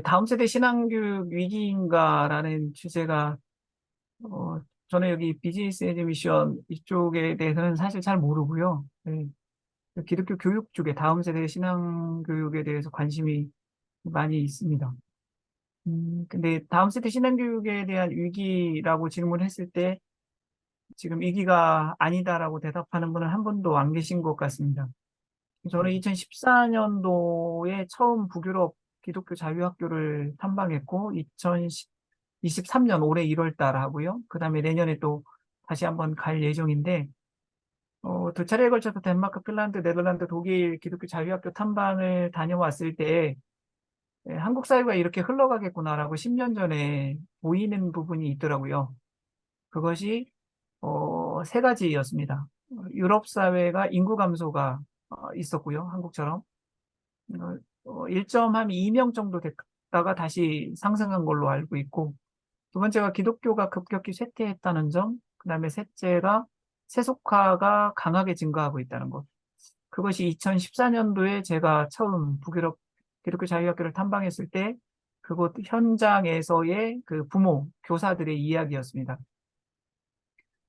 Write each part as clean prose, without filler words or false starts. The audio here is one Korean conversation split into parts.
다음 세대 신앙교육 위기인가라는 주제가, 저는 여기 비즈니스 에듀 미션 이쪽에 대해서는 사실 잘 모르고요. 그 기독교 교육 쪽에 다음 세대 신앙교육에 대해서 관심이 많이 있습니다. 근데 다음 세대 신앙교육에 대한 위기라고 질문했을 때 지금 위기가 아니다라고 대답하는 분은 한 분도 안 계신 것 같습니다. 저는 2014년도에 처음 북유럽 기독교 자유학교를 탐방했고, 2023년 올해 1월 달 하고요. 그 다음에 내년에 또 다시 한번 갈 예정인데, 두 차례에 걸쳐서 덴마크, 핀란드, 네덜란드, 독일 기독교 자유학교 탐방을 다녀왔을 때, 한국 사회가 이렇게 흘러가겠구나라고 10년 전에 보이는 부분이 있더라고요. 그것이, 세 가지였습니다. 유럽 사회가 인구 감소가 있었고요. 한국처럼. 1.2명 정도 됐다가 다시 상승한 걸로 알고 있고, 두 번째가 기독교가 급격히 쇠퇴했다는 점, 그 다음에 셋째가 세속화가 강하게 증가하고 있다는 것. 그것이 2014년도에 제가 처음 북유럽 기독교 자유학교를 탐방했을 때 그곳 현장에서의 그 부모, 교사들의 이야기였습니다.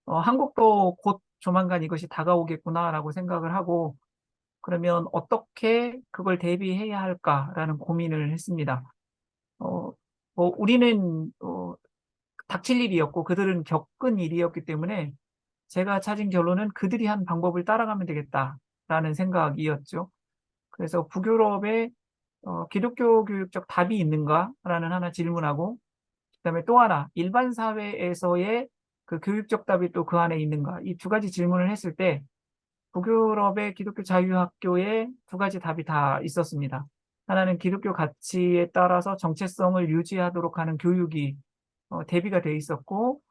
한국도 곧 조만간 이것이 다가오겠구나라고 생각을 하고 그러면 어떻게 그걸 대비해야 할까라는 고민을 했습니다. 어, 우리는 닥칠 일이었고 그들은 겪은 일이었기 때문에 제가 찾은 결론은 그들이 한 방법을 따라가면 되겠다라는 생각이었죠. 그래서 북유럽의 기독교 교육적 답이 있는가라는 하나 질문하고 그다음에 또 하나 일반 사회에서의 그 교육적 답이 또 그 안에 있는가 이 두 가지 질문을 했을 때 북유럽의 기독교 자유학교에 두 가지 답이 다 있었습니다. 하나는 기독교 가치에 따라서 정체성을 유지하도록 하는 교육이 대비가 돼 있었고,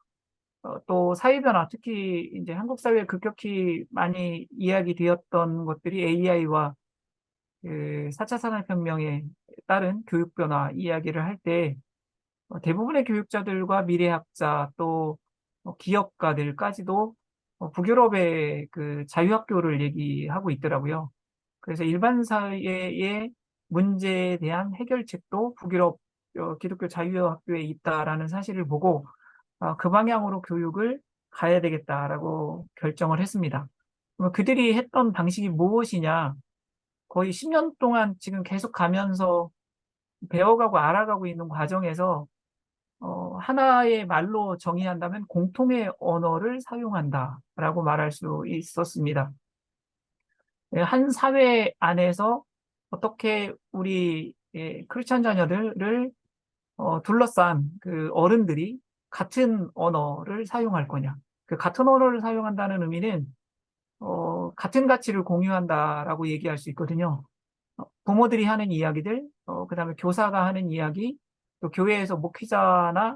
또 사회변화, 특히 이제 한국 사회에 급격히 많이 이야기되었던 것들이 AI와 그 4차 산업혁명에 따른 교육 변화 이야기를 할 때 대부분의 교육자들과 미래학자 또 기업가들까지도 북유럽의 그 자유학교를 얘기하고 있더라고요. 그래서 일반 사회의 문제에 대한 해결책도 북유럽 기독교 자유학교에 있다라는 사실을 보고 그 방향으로 교육을 가야 되겠다라고 결정을 했습니다. 그럼 그들이 했던 방식이 무엇이냐? 거의 10년 동안 지금 계속 가면서 배워가고 알아가고 있는 과정에서 하나의 말로 정의한다면 공통의 언어를 사용한다라고 말할 수 있었습니다. 한 사회 안에서 어떻게 우리 크리스천 자녀들을 둘러싼 그 어른들이 같은 언어를 사용할 거냐. 그 같은 언어를 사용한다는 의미는 같은 가치를 공유한다라고 얘기할 수 있거든요. 부모들이 하는 이야기들, 그다음에 교사가 하는 이야기, 또 교회에서 목회자나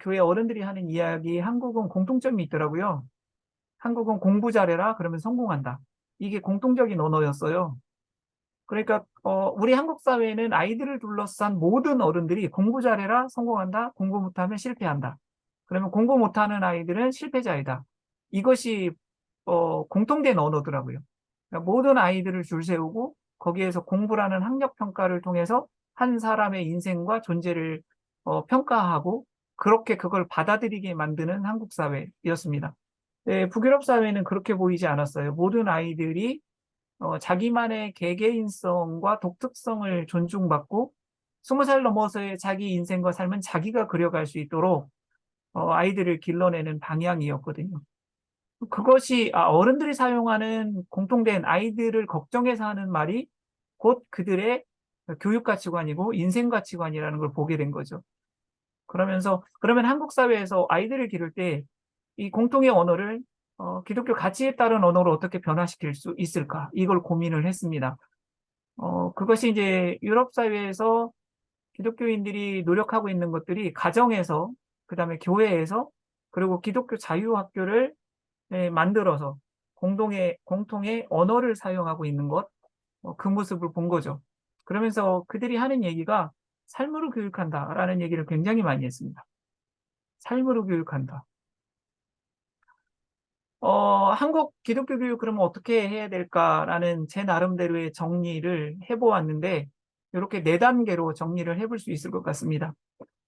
교회 어른들이 하는 이야기, 한국은 공통점이 있더라고요. 한국은 공부 잘해라, 그러면 성공한다. 이게 공통적인 언어였어요. 그러니까 우리 한국 사회는 아이들을 둘러싼 모든 어른들이 공부 잘해라, 성공한다, 공부 못하면 실패한다. 그러면 공부 못하는 아이들은 실패자이다. 이것이 공통된 언어더라고요. 그러니까 모든 아이들을 줄 세우고 거기에서 공부라는 학력 평가를 통해서 한 사람의 인생과 존재를 평가하고 그렇게 그걸 받아들이게 만드는 한국 사회였습니다. 네, 북유럽 사회는 그렇게 보이지 않았어요. 모든 아이들이 자기만의 개개인성과 독특성을 존중받고 20살 넘어서의 자기 인생과 삶은 자기가 그려갈 수 있도록 아이들을 길러내는 방향이었거든요. 그것이 어른들이 사용하는 공통된 아이들을 걱정해서 하는 말이 곧 그들의 교육 가치관이고 인생 가치관이라는 걸 보게 된 거죠. 그러면 한국 사회에서 아이들을 기를 때 이 공통의 언어를 기독교 가치에 따른 언어로 어떻게 변화시킬 수 있을까? 이걸 고민을 했습니다. 그것이 이제 유럽 사회에서 기독교인들이 노력하고 있는 것들이 가정에서, 그다음에 교회에서, 그리고 기독교 자유학교를 만들어서 공통의 언어를 사용하고 있는 것, 그 모습을 본 거죠. 그러면서 그들이 하는 얘기가 삶으로 교육한다라는 얘기를 굉장히 많이 했습니다. 삶으로 교육한다. 한국 기독교 교육 그러면 어떻게 해야 될까라는 제 나름대로의 정리를 해보았는데, 이렇게 네 단계로 정리를 해볼 수 있을 것 같습니다.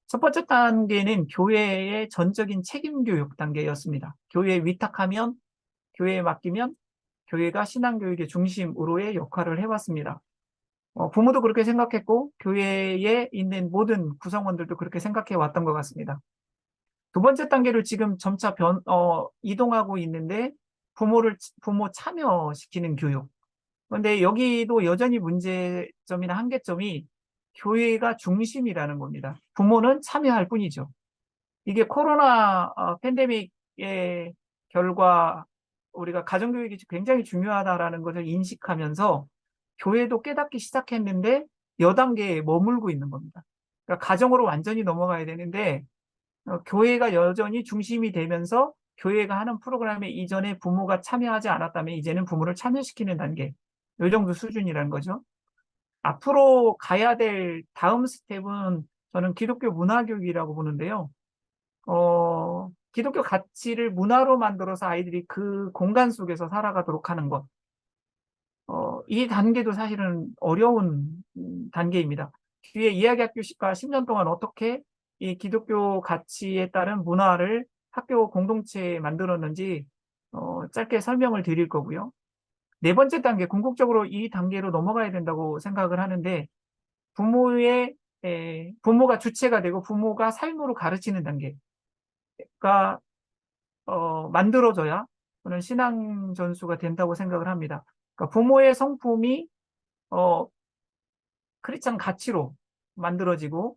첫 번째 단계는 교회의 전적인 책임 교육 단계였습니다. 교회에 위탁하면, 교회에 맡기면 교회가 신앙교육의 중심으로의 역할을 해왔습니다. 부모도 그렇게 생각했고 교회에 있는 모든 구성원들도 그렇게 생각해 왔던 것 같습니다. 두 번째 단계로 지금 점차 이동하고 있는데 부모 참여시키는 교육. 그런데 여기도 여전히 문제점이나 한계점이 교회가 중심이라는 겁니다. 부모는 참여할 뿐이죠. 이게 코로나 팬데믹의 결과 우리가 가정교육이 굉장히 중요하다라는 것을 인식하면서 교회도 깨닫기 시작했는데 여단계에 머물고 있는 겁니다. 그러니까 가정으로 완전히 넘어가야 되는데 교회가 여전히 중심이 되면서 교회가 하는 프로그램에 이전에 부모가 참여하지 않았다면 이제는 부모를 참여시키는 단계. 이 정도 수준이라는 거죠. 앞으로 가야 될 다음 스텝은 저는 기독교 문화교육이라고 보는데요. 기독교 가치를 문화로 만들어서 아이들이 그 공간 속에서 살아가도록 하는 것. 이 단계도 사실은 어려운 단계입니다. 뒤에 이야기학교가 10년 동안 어떻게 이 기독교 가치에 따른 문화를 학교 공동체에 만들었는지 짧게 설명을 드릴 거고요. 네 번째 단계, 궁극적으로 이 단계로 넘어가야 된다고 생각을 하는데 부모가 주체가 되고 부모가 삶으로 가르치는 단계가 만들어져야 저는 신앙 전수가 된다고 생각을 합니다. 그러니까 부모의 성품이 어, 크리스찬 가치로 만들어지고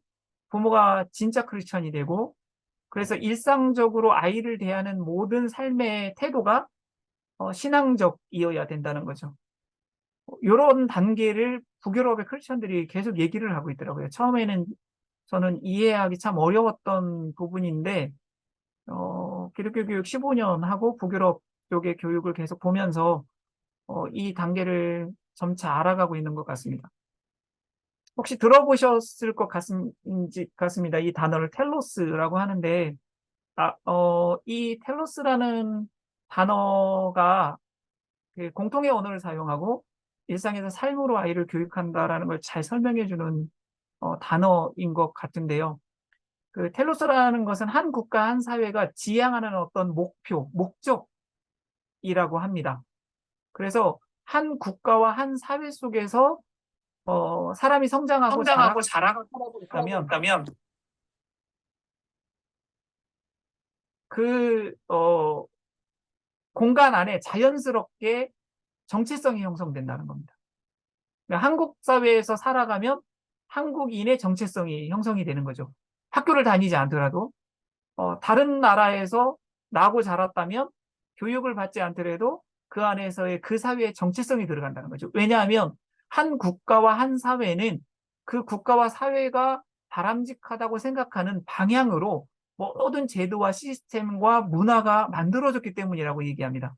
부모가 진짜 크리스찬이 되고 그래서 일상적으로 아이를 대하는 모든 삶의 태도가 신앙적이어야 된다는 거죠. 이런 단계를 북유럽의 크리스천들이 계속 얘기를 하고 있더라고요. 처음에는 저는 이해하기 참 어려웠던 부분인데 기독교 교육 15년 하고 북유럽 쪽의 교육을 계속 보면서 이 단계를 점차 알아가고 있는 것 같습니다. 혹시 들어보셨을 것 같습니다. 이 단어를 텔로스라고 하는데, 이 텔로스라는 단어가 그 공통의 언어를 사용하고 일상에서 삶으로 아이를 교육한다라는 걸 잘 설명해주는 단어인 것 같은데요. 그 텔로스라는 것은 한 국가, 한 사회가 지향하는 어떤 목표, 목적이라고 합니다. 그래서 한 국가와 한 사회 속에서 사람이 성장하고 성장하고 자라고 자라고 있다면 있다면 그 공간 안에 자연스럽게 정체성이 형성된다는 겁니다. 그러니까 한국 사회에서 살아가면 한국인의 정체성이 형성이 되는 거죠. 학교를 다니지 않더라도 다른 나라에서 나고 자랐다면 교육을 받지 않더라도 그 안에서의 그 사회의 정체성이 들어간다는 거죠. 왜냐하면 한 국가와 한 사회는 그 국가와 사회가 바람직하다고 생각하는 방향으로 모든 제도와 시스템과 문화가 만들어졌기 때문이라고 얘기합니다.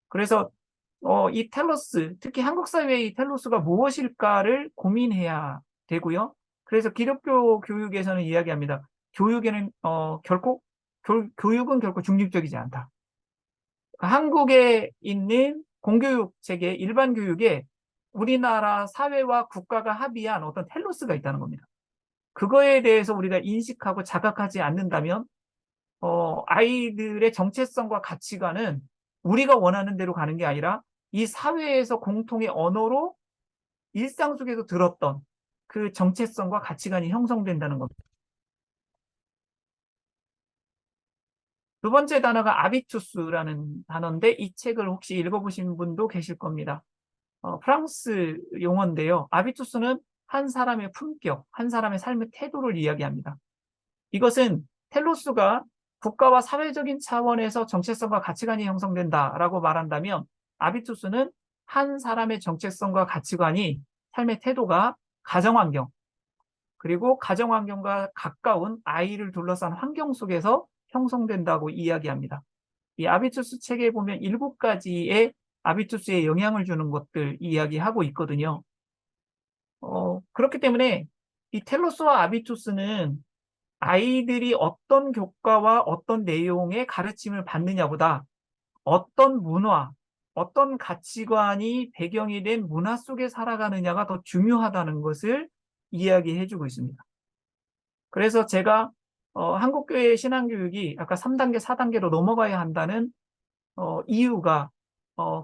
그래서 이 텔로스, 특히 한국 사회의 이 텔로스가 무엇일까를 고민해야 되고요. 그래서 기독교 교육에서는 이야기합니다. 교육에는 교육은 결코 중립적이지 않다. 한국에 있는 공교육 체계, 일반 교육에 우리나라 사회와 국가가 합의한 어떤 텔로스가 있다는 겁니다. 그거에 대해서 우리가 인식하고 자각하지 않는다면 아이들의 정체성과 가치관은 우리가 원하는 대로 가는 게 아니라 이 사회에서 공통의 언어로 일상 속에서 들었던 그 정체성과 가치관이 형성된다는 겁니다. 두 번째 단어가 아비투스라는 단어인데 이 책을 혹시 읽어보신 분도 계실 겁니다. 프랑스 용어인데요. 아비투스는 한 사람의 품격, 한 사람의 삶의 태도를 이야기합니다. 이것은 텔로스가 국가와 사회적인 차원에서 정체성과 가치관이 형성된다라고 말한다면 아비투스는 한 사람의 정체성과 가치관이 삶의 태도가 가정환경 그리고 가정환경과 가까운 아이를 둘러싼 환경 속에서 형성된다고 이야기합니다. 이 아비투스 책에 보면 7가지의 아비투스에 영향을 주는 것들 이야기하고 있거든요. 그렇기 때문에 이 텔로스와 아비투스는 아이들이 어떤 교과와 어떤 내용의 가르침을 받느냐보다 어떤 문화, 어떤 가치관이 배경이 된 문화 속에 살아가느냐가 더 중요하다는 것을 이야기해주고 있습니다. 그래서 제가 한국교회 신앙교육이 아까 3단계, 4단계로 넘어가야 한다는 이유가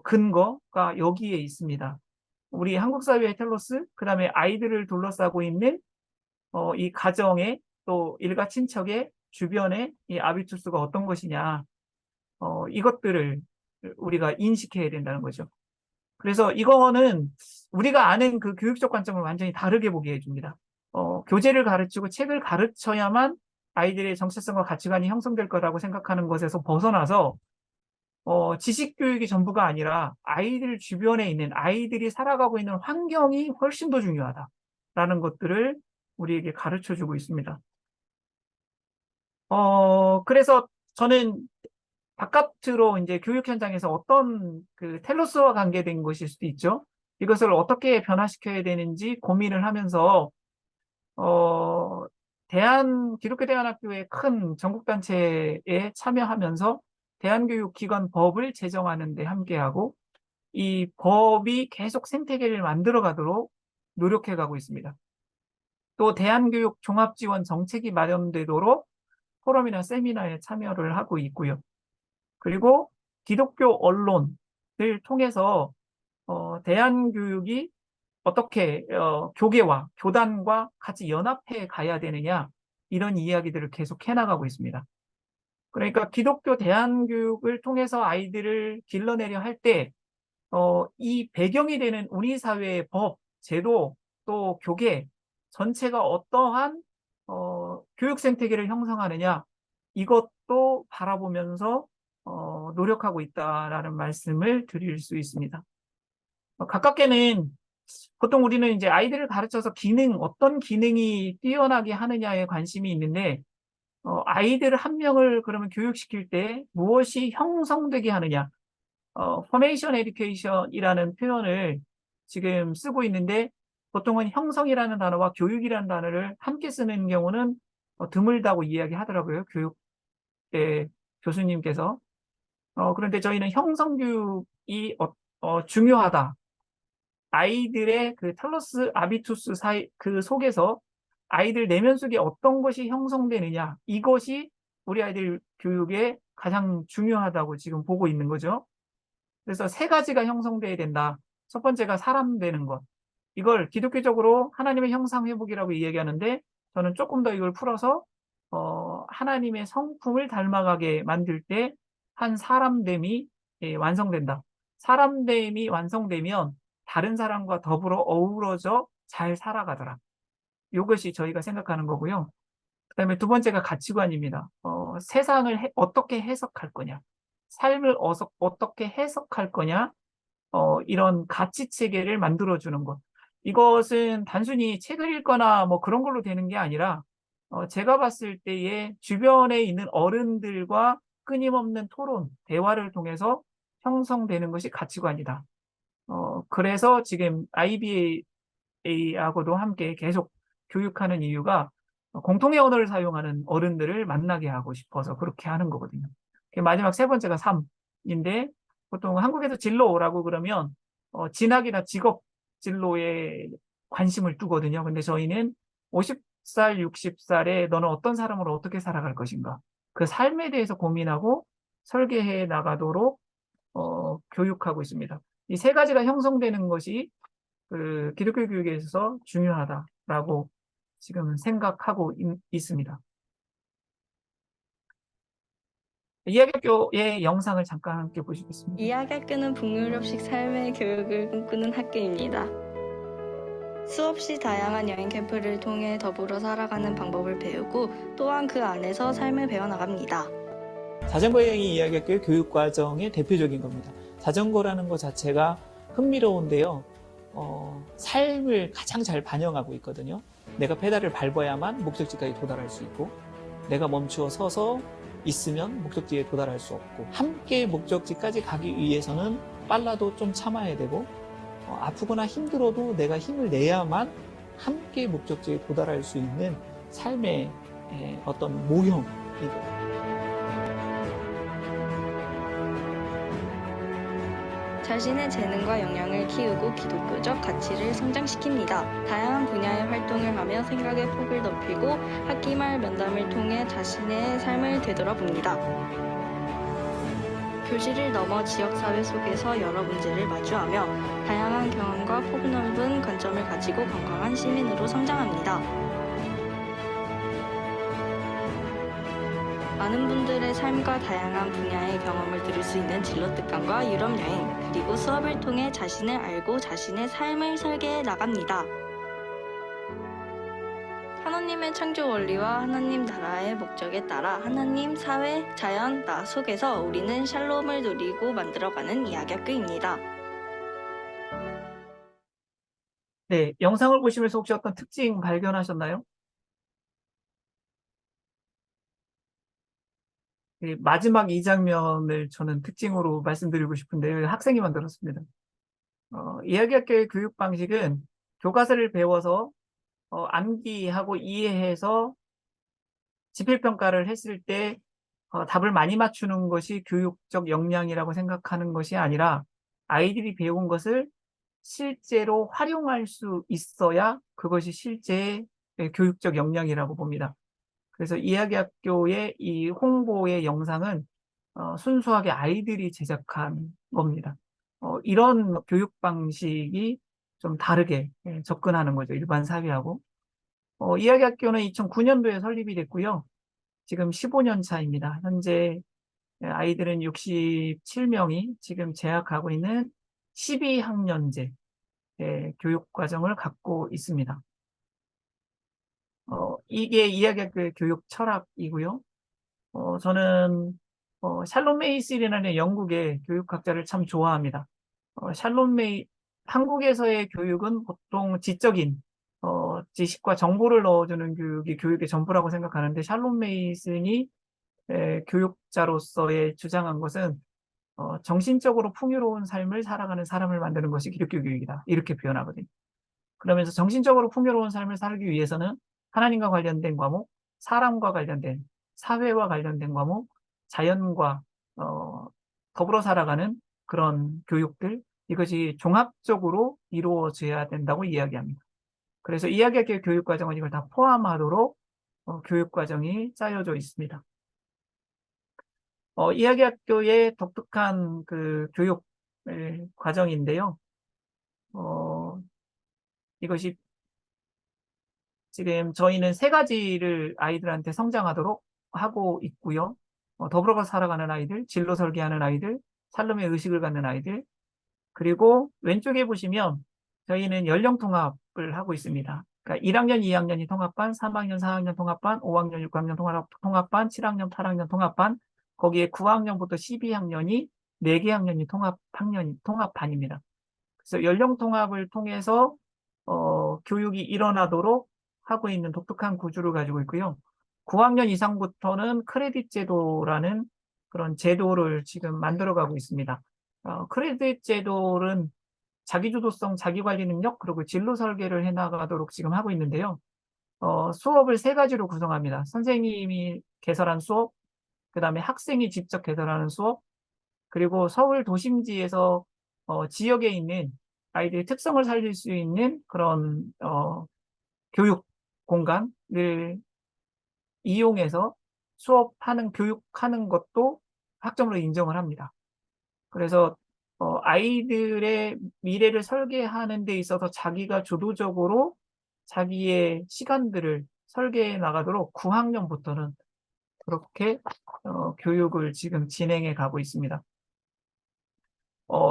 근거가 여기에 있습니다. 우리 한국 사회의 텔로스, 그다음에 아이들을 둘러싸고 있는 이 가정의 또 일가 친척의 주변의 이 아비투스가 어떤 것이냐, 이것들을 우리가 인식해야 된다는 거죠. 그래서 이거는 우리가 아는 그 교육적 관점을 완전히 다르게 보게 해줍니다. 교재를 가르치고 책을 가르쳐야만 아이들의 정체성과 가치관이 형성될 거라고 생각하는 것에서 벗어나서 지식 교육이 전부가 아니라 아이들 주변에 있는 아이들이 살아가고 있는 환경이 훨씬 더 중요하다라는 것들을 우리에게 가르쳐 주고 있습니다. 그래서 저는 바깥으로 이제 교육 현장에서 어떤 그 텔로스와 관계된 것일 수도 있죠. 이것을 어떻게 변화시켜야 되는지 고민을 하면서 기독교대안학교의 큰 전국단체에 참여하면서 대한교육기관법을 제정하는 데 함께하고 이 법이 계속 생태계를 만들어 가도록 노력해 가고 있습니다. 또 대한교육 종합지원 정책이 마련되도록 포럼이나 세미나에 참여를 하고 있고요. 그리고 기독교 언론을 통해서 대한교육이 어떻게 교계와 교단과 같이 연합해 가야 되느냐 이런 이야기들을 계속 해나가고 있습니다. 그러니까 기독교 대한교육을 통해서 아이들을 길러내려 할 때 이 배경이 되는 우리 사회의 법, 제도, 또 교계 전체가 어떠한 교육 생태계를 형성하느냐 이것도 바라보면서 노력하고 있다라는 말씀을 드릴 수 있습니다. 가깝게는 보통 우리는 이제 아이들을 가르쳐서 어떤 기능이 뛰어나게 하느냐에 관심이 있는데, 아이들 한 명을 그러면 교육시킬 때 무엇이 형성되게 하느냐, 포메이션 에듀케이션이라는 표현을 지금 쓰고 있는데, 보통은 형성이라는 단어와 교육이라는 단어를 함께 쓰는 경우는 드물다고 이야기하더라고요. 교육의 교수님께서. 그런데 저희는 형성교육이 중요하다. 아이들의 그 텔러스 아비투스 사이 그 속에서 아이들 내면 속에 어떤 것이 형성되느냐 이것이 우리 아이들 교육에 가장 중요하다고 지금 보고 있는 거죠. 그래서 세 가지가 형성돼야 된다. 첫 번째가 사람 되는 것. 이걸 기독교적으로 하나님의 형상 회복이라고 이야기하는데 저는 조금 더 이걸 풀어서 하나님의 성품을 닮아가게 만들 때 한 사람됨이 완성된다. 사람됨이 완성되면 다른 사람과 더불어 어우러져 잘 살아가더라. 이것이 저희가 생각하는 거고요. 그다음에 두 번째가 가치관입니다. 세상을 어떻게 해석할 거냐, 삶을 어떻게 해석할 거냐, 이런 가치 체계를 만들어주는 것. 이것은 단순히 책을 읽거나 뭐 그런 걸로 되는 게 아니라 제가 봤을 때에 주변에 있는 어른들과 끊임없는 토론, 대화를 통해서 형성되는 것이 가치관이다. 그래서 지금 IBA하고도 함께 계속 교육하는 이유가 공통의 언어를 사용하는 어른들을 만나게 하고 싶어서 그렇게 하는 거거든요. 마지막 세 번째가 삶인데 보통 한국에서 진로라고 그러면 진학이나 직업 진로에 관심을 두거든요. 근데 저희는 50살, 60살에 너는 어떤 사람으로 어떻게 살아갈 것인가? 그 삶에 대해서 고민하고 설계해 나가도록 교육하고 있습니다. 이 세 가지가 형성되는 것이 그 기독교 교육에 있어서 중요하다라고 지금 생각하고 있습니다. 이야기학교의 영상을 잠깐 함께 보시겠습니다. 이야기학교는 북유럽식 삶의 교육을 꿈꾸는 학교입니다. 수없이 다양한 여행 캠프를 통해 더불어 살아가는 방법을 배우고 또한 그 안에서 삶을 배워나갑니다. 자전거 여행이 이야기학교의 교육과정의 대표적인 겁니다. 자전거라는 것 자체가 흥미로운데요. 삶을 가장 잘 반영하고 있거든요. 내가 페달을 밟아야만 목적지까지 도달할 수 있고 내가 멈추어 서서 있으면 목적지에 도달할 수 없고 함께 목적지까지 가기 위해서는 빨라도 좀 참아야 되고 아프거나 힘들어도 내가 힘을 내야만 함께 목적지에 도달할 수 있는 삶의 어떤 모형. 자신의 재능과 역량을 키우고 기독교적 가치를 성장시킵니다. 다양한 분야의 활동을 하며 생각의 폭을 넓히고 학기 말 면담을 통해 자신의 삶을 되돌아봅니다. 교실을 넘어 지역사회 속에서 여러 문제를 마주하며 다양한 경험과 폭넓은 관점을 가지고 건강한 시민으로 성장합니다. 많은 분들의 삶과 다양한 분야의 경험을 들을 수 있는 진로 특강과 유럽 여행, 그리고 수업을 통해 자신을 알고 자신의 삶을 설계해 나갑니다. 하나님의 창조 원리와 하나님 나라의 목적에 따라 하나님, 사회, 자연, 나 속에서 우리는 샬롬을 누리고 만들어가는 이야기학교입니다. 네, 영상을 보시면서 혹시 어떤 특징 발견하셨나요? 마지막 이 장면을 저는 특징으로 말씀드리고 싶은데요. 학생이 만들었습니다. 이야기학교의 교육 방식은 교과서를 배워서 암기하고 이해해서 지필평가를 했을 때 답을 많이 맞추는 것이 교육적 역량이라고 생각하는 것이 아니라 아이들이 배운 것을 실제로 활용할 수 있어야 그것이 실제 교육적 역량이라고 봅니다. 그래서 이야기학교의 이 홍보의 영상은 순수하게 아이들이 제작한 겁니다. 이런 교육 방식이 좀 다르게 접근하는 거죠. 일반 사회하고. 이야기학교는 2009년도에 설립이 됐고요. 지금 15년 차입니다. 현재 아이들은 67명이 지금 재학하고 있는 12학년제 교육과정을 갖고 있습니다. 이게 이야기학교의 교육 철학이고요. 저는 샬롬 메이슬이라는 영국의 교육학자를 참 좋아합니다. 한국에서의 교육은 보통 지적인 지식과 정보를 넣어주는 교육이 교육의 전부라고 생각하는데 샬롬 메이슨이 교육자로서의 주장한 것은 정신적으로 풍요로운 삶을 살아가는 사람을 만드는 것이 기독교 교육이다. 이렇게 표현하거든요. 그러면서 정신적으로 풍요로운 삶을 살기 위해서는 하나님과 관련된 과목, 사람과 관련된, 사회와 관련된 과목, 자연과 더불어 살아가는 그런 교육들, 이것이 종합적으로 이루어져야 된다고 이야기합니다. 그래서 이야기학교 교육과정은 이걸 다 포함하도록 교육과정이 짜여져 있습니다. 이야기학교의 독특한 그 교육 과정인데요. 이것이 지금 저희는 세 가지를 아이들한테 성장하도록 하고 있고요. 더불어 살아가는 아이들, 진로 설계하는 아이들, 샬롬의 의식을 갖는 아이들, 그리고 왼쪽에 보시면 저희는 연령 통합을 하고 있습니다. 그러니까 1학년, 2학년이 통합반, 3학년, 4학년 통합반, 5학년, 6학년 통합반, 7학년, 8학년 통합반, 거기에 9학년부터 12학년이 4개 학년이 통합반입니다. 그래서 연령 통합을 통해서 교육이 일어나도록 하고 있는 독특한 구조를 가지고 있고요. 9학년 이상부터는 크레딧 제도라는 그런 제도를 지금 만들어가고 있습니다. 크레딧 제도는 자기주도성, 자기관리 능력, 그리고 진로 설계를 해나가도록 지금 하고 있는데요. 수업을 세 가지로 구성합니다. 선생님이 개설한 수업, 그 다음에 학생이 직접 개설하는 수업, 그리고 서울 도심지에서 지역에 있는 아이들의 특성을 살릴 수 있는 그런 교육 공간을 이용해서 수업하는, 교육하는 것도 학점으로 인정을 합니다. 그래서 아이들의 미래를 설계하는 데 있어서 자기가 주도적으로 자기의 시간들을 설계해 나가도록 9학년부터는 그렇게 교육을 지금 진행해 가고 있습니다.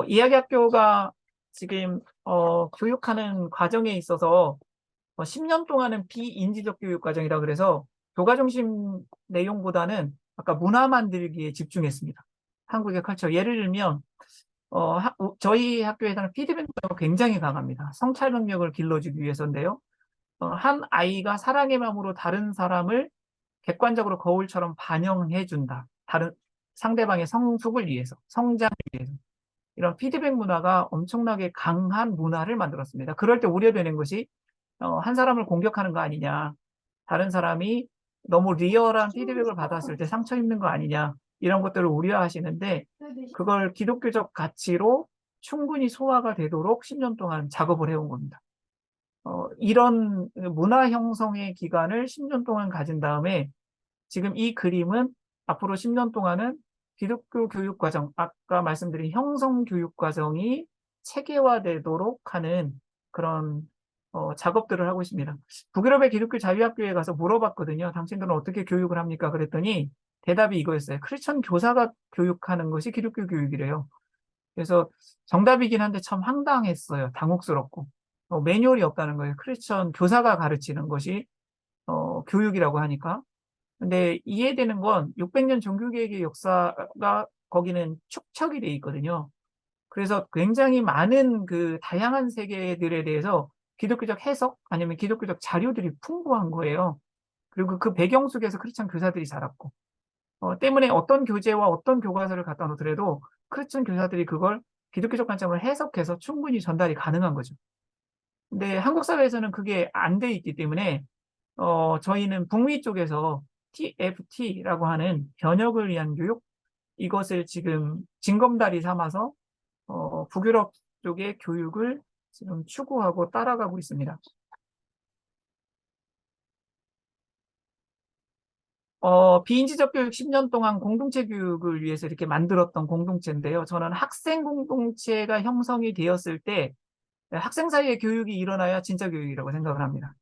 이야기학교가 지금 교육하는 과정에 있어서 10년 동안은 비인지적 교육 과정이라 그래서 교과 중심 내용보다는 아까 문화 만들기에 집중했습니다. 한국의 컬처. 예를 들면 저희 학교에서는 피드백 능력이 굉장히 강합니다. 성찰 능력을 길러주기 위해서인데요. 한 아이가 사랑의 마음으로 다른 사람을 객관적으로 거울처럼 반영해준다. 다른 상대방의 성숙을 위해서, 성장을 위해서. 이런 피드백 문화가 엄청나게 강한 문화를 만들었습니다. 그럴 때 우려되는 것이 한 사람을 공격하는 거 아니냐. 다른 사람이 너무 리얼한 피드백을 받았을 때 상처 입는 거 아니냐. 이런 것들을 우려하시는데 그걸 기독교적 가치로 충분히 소화가 되도록 10년 동안 작업을 해온 겁니다. 이런 문화 형성의 기간을 10년 동안 가진 다음에 지금 이 그림은 앞으로 10년 동안은 기독교 교육 과정, 아까 말씀드린 형성 교육 과정이 체계화되도록 하는 그런 작업들을 하고 있습니다. 북유럽의 기독교 자유학교에 가서 물어봤거든요. 당신들은 어떻게 교육을 합니까? 그랬더니 대답이 이거였어요. 크리스천 교사가 교육하는 것이 기독교 교육이래요. 그래서 정답이긴 한데 참 황당했어요. 당혹스럽고. 매뉴얼이 없다는 거예요. 크리스천 교사가 가르치는 것이 교육이라고 하니까. 근데 이해되는 건 600년 종교개혁의 역사가 거기는 축적이 돼 있거든요. 그래서 굉장히 많은 그 다양한 세계들에 대해서 기독교적 해석 아니면 기독교적 자료들이 풍부한 거예요. 그리고 그 배경 속에서 크리스천 교사들이 자랐고 때문에 어떤 교재와 어떤 교과서를 갖다 놓더라도 크리스천 교사들이 그걸 기독교적 관점으로 해석해서 충분히 전달이 가능한 거죠. 근데 한국 사회에서는 그게 안 돼 있기 때문에 저희는 북미 쪽에서 TFT라고 하는 변혁을 위한 교육 이것을 지금 징검다리 삼아서 북유럽 쪽의 교육을 지금 추구하고 따라가고 있습니다. 비인지적 교육 10년 동안 공동체 교육을 위해서 이렇게 만들었던 공동체인데요. 저는 학생 공동체가 형성이 되었을 때 학생 사이의 교육이 일어나야 진짜 교육이라고 생각을 합니다.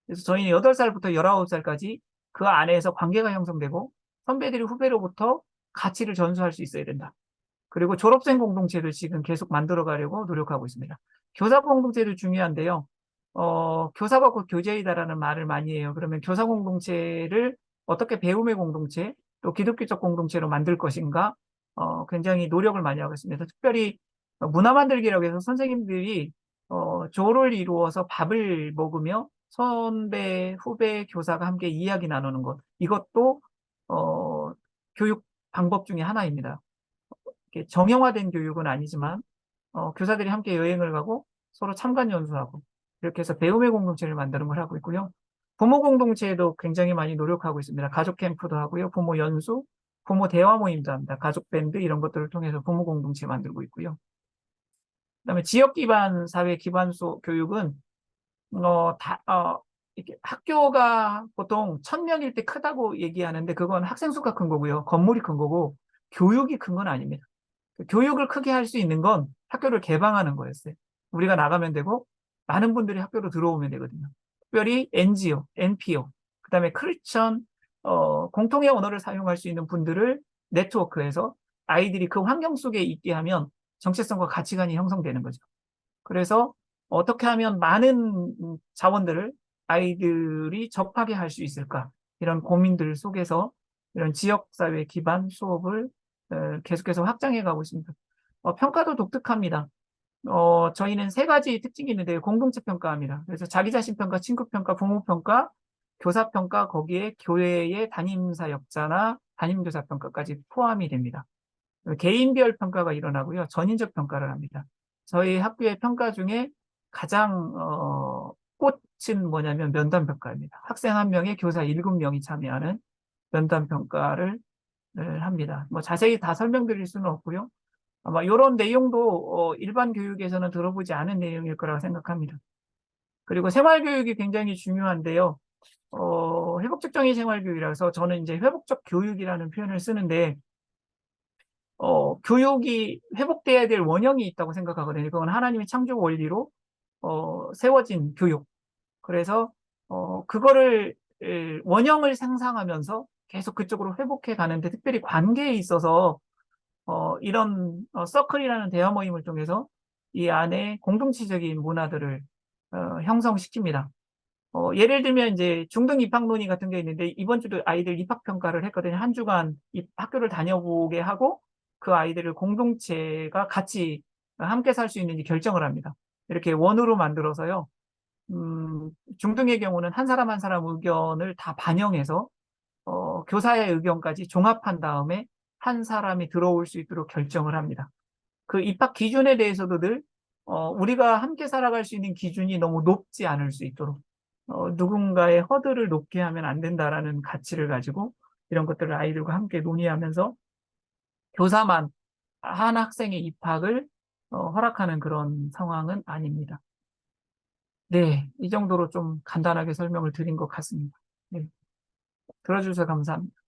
그래서 저희는 8살부터 19살까지 그 안에서 관계가 형성되고 선배들이 후배로부터 가치를 전수할 수 있어야 된다. 그리고 졸업생 공동체를 지금 계속 만들어 가려고 노력하고 있습니다. 교사 공동체도 중요한데요. 교사가 곧 교제이다라는 말을 많이 해요. 그러면 교사 공동체를 어떻게 배움의 공동체, 또 기독교적 공동체로 만들 것인가, 굉장히 노력을 많이 하고 있습니다. 특별히 문화 만들기라고 해서 선생님들이 조를 이루어서 밥을 먹으며 선배, 후배, 교사가 함께 이야기 나누는 것. 이것도 교육 방법 중에 하나입니다. 정형화된 교육은 아니지만 교사들이 함께 여행을 가고 서로 참관 연수하고 이렇게 해서 배움의 공동체를 만드는 걸 하고 있고요. 부모 공동체에도 굉장히 많이 노력하고 있습니다. 가족 캠프도 하고요. 부모 연수, 부모 대화 모임도 합니다. 가족 밴드 이런 것들을 통해서 부모 공동체 만들고 있고요. 그다음에 지역 기반 사회 기반소 교육은 이렇게 학교가 보통 1000명일 때 크다고 얘기하는데 그건 학생 수가 큰 거고요. 건물이 큰 거고 교육이 큰 건 아닙니다. 교육을 크게 할 수 있는 건 학교를 개방하는 거였어요. 우리가 나가면 되고 많은 분들이 학교로 들어오면 되거든요. 특별히 NGO, NPO, 그다음에 크리스천 공통의 언어를 사용할 수 있는 분들을 네트워크해서 아이들이 그 환경 속에 있게 하면 정체성과 가치관이 형성되는 거죠. 그래서 어떻게 하면 많은 자원들을 아이들이 접하게 할 수 있을까? 이런 고민들 속에서 이런 지역사회 기반 수업을 계속해서 확장해 가고 있습니다. 평가도 독특합니다. 저희는 세 가지 특징이 있는데 공동체 평가합니다. 그래서 자기 자신 평가, 친구 평가, 부모 평가, 교사 평가, 거기에 교회의 담임사역자나 담임교사 평가까지 포함이 됩니다. 개인별 평가가 일어나고요. 전인적 평가를 합니다. 저희 학교의 평가 중에 가장 꽃은 뭐냐면 면담 평가입니다. 학생 한 명에 교사 7명이 참여하는 면담 평가를 합니다. 뭐 자세히 다 설명드릴 수는 없고요. 아마 이런 내용도 일반 교육에서는 들어보지 않은 내용일 거라고 생각합니다. 그리고 생활교육이 굉장히 중요한데요. 회복적 정의 생활교육이라서 저는 이제 회복적 교육이라는 표현을 쓰는데 교육이 회복돼야 될 원형이 있다고 생각하거든요. 그건 하나님의 창조 원리로 세워진 교육. 그래서 그거를 원형을 상상하면서 계속 그쪽으로 회복해 가는데 특별히 관계에 있어서 이런 서클이라는 대화 모임을 통해서 이 안에 공동체적인 문화들을 형성시킵니다. 예를 들면 이제 중등 입학 논의 같은 게 있는데 이번 주도 아이들 입학 평가를 했거든요. 한 주간 학교를 다녀보게 하고 그 아이들을 공동체가 같이 함께 살 수 있는지 결정을 합니다. 이렇게 원으로 만들어서요. 중등의 경우는 한 사람 한 사람 의견을 다 반영해서 교사의 의견까지 종합한 다음에 한 사람이 들어올 수 있도록 결정을 합니다. 그 입학 기준에 대해서도 늘 우리가 함께 살아갈 수 있는 기준이 너무 높지 않을 수 있도록 누군가의 허들을 높게 하면 안 된다라는 가치를 가지고 이런 것들을 아이들과 함께 논의하면서 교사만 한 학생의 입학을 허락하는 그런 상황은 아닙니다. 네, 이 정도로 좀 간단하게 설명을 드린 것 같습니다. 네, 들어주셔서 감사합니다.